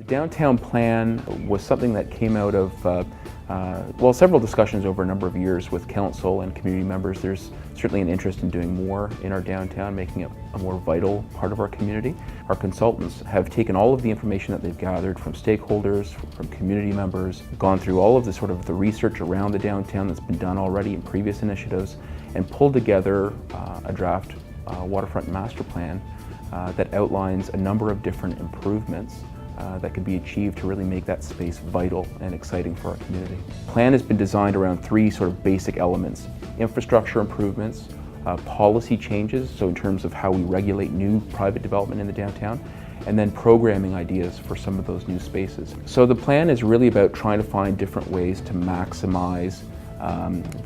The downtown plan was something that came out of several discussions over a number of years with council and community members. There's certainly an interest in doing more in our downtown, making it a more vital part of our community. Our consultants have taken all of the information that they've gathered from stakeholders, from community members, gone through all of the research around the downtown that's been done already in previous initiatives, and pulled together a draft waterfront master plan that outlines a number of different improvements that can be achieved to really make that space vital and exciting for our community. The plan has been designed around three basic elements: infrastructure improvements, policy changes, so in terms of how we regulate new private development in the downtown, and then programming ideas for some of those new spaces. So the plan is really about trying to find different ways to maximize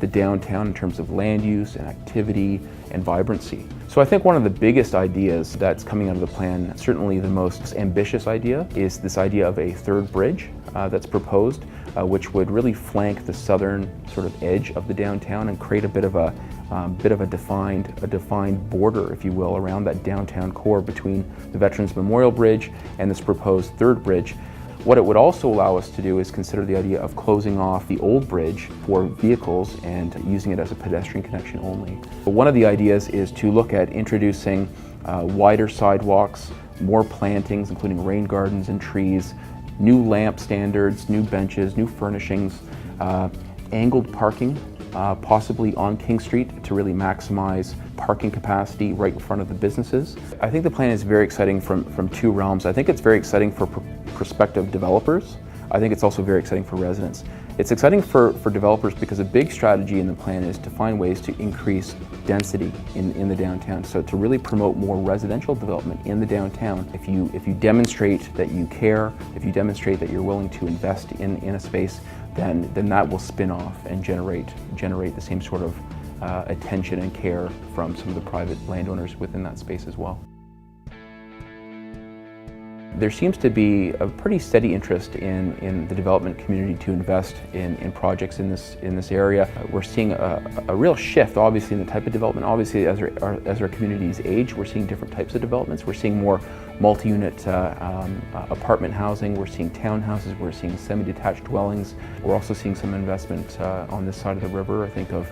the downtown in terms of land use and activity and vibrancy. So I think one of the biggest ideas that's coming out of the plan, certainly the most ambitious idea, is this idea of a third bridge that's proposed, which would really flank the southern edge of the downtown and create a bit of a defined border, if you will, around that downtown core between the Veterans Memorial Bridge and this proposed third bridge. What it would also allow us to do is consider the idea of closing off the old bridge for vehicles and using it as a pedestrian connection only. One of the ideas is to look at introducing wider sidewalks, more plantings, including rain gardens and trees, new lamp standards, new benches, new furnishings, angled parking, possibly on King Street to really maximize parking capacity right in front of the businesses. I think the plan is very exciting from two realms. I think it's very exciting for prospective developers. I think it's also very exciting for residents. It's exciting for developers because a big strategy in the plan is to find ways to increase density in the downtown. So to really promote more residential development in the downtown, if you demonstrate that you care, if you demonstrate that you're willing to invest in a space, then that will spin off and generate the same sort of attention and care from some of the private landowners within that space as well. There seems to be a pretty steady interest in the development community to invest in projects in this area. We're seeing a real shift, obviously, in the type of development. Obviously, as our communities age, we're seeing different types of developments. We're seeing more multi-unit apartment housing. We're seeing townhouses. We're seeing semi-detached dwellings. We're also seeing some investment on this side of the river. I think of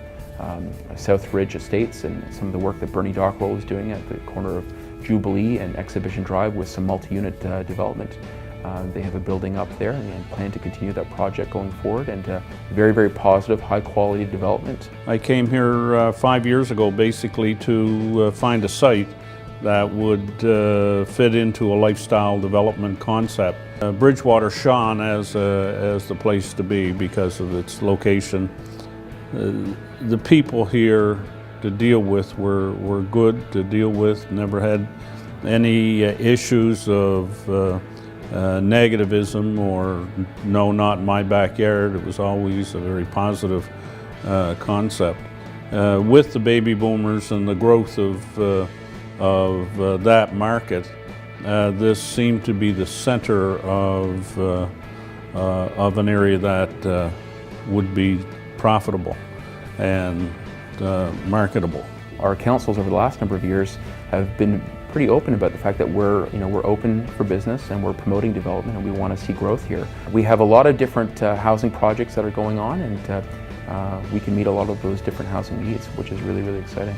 South Ridge Estates and some of the work that Bernie Dockrell is doing at the corner of Jubilee and Exhibition Drive with some multi-unit development. They have a building up there and plan to continue that project going forward, and very, very positive, high-quality development. I came here 5 years ago basically to find a site that would fit into a lifestyle development concept. Bridgewater shone as the place to be because of its location. The people here to deal with were good to deal with, never had any issues of negativism or no, not in my backyard. It was always a very positive concept. With the baby boomers and the growth of that market, this seemed to be the center of an area that would be profitable and marketable. Our councils over the last number of years have been pretty open about the fact that we're open for business and we're promoting development and we want to see growth here. We have a lot of different housing projects that are going on, and we can meet a lot of those different housing needs, which is really, really exciting.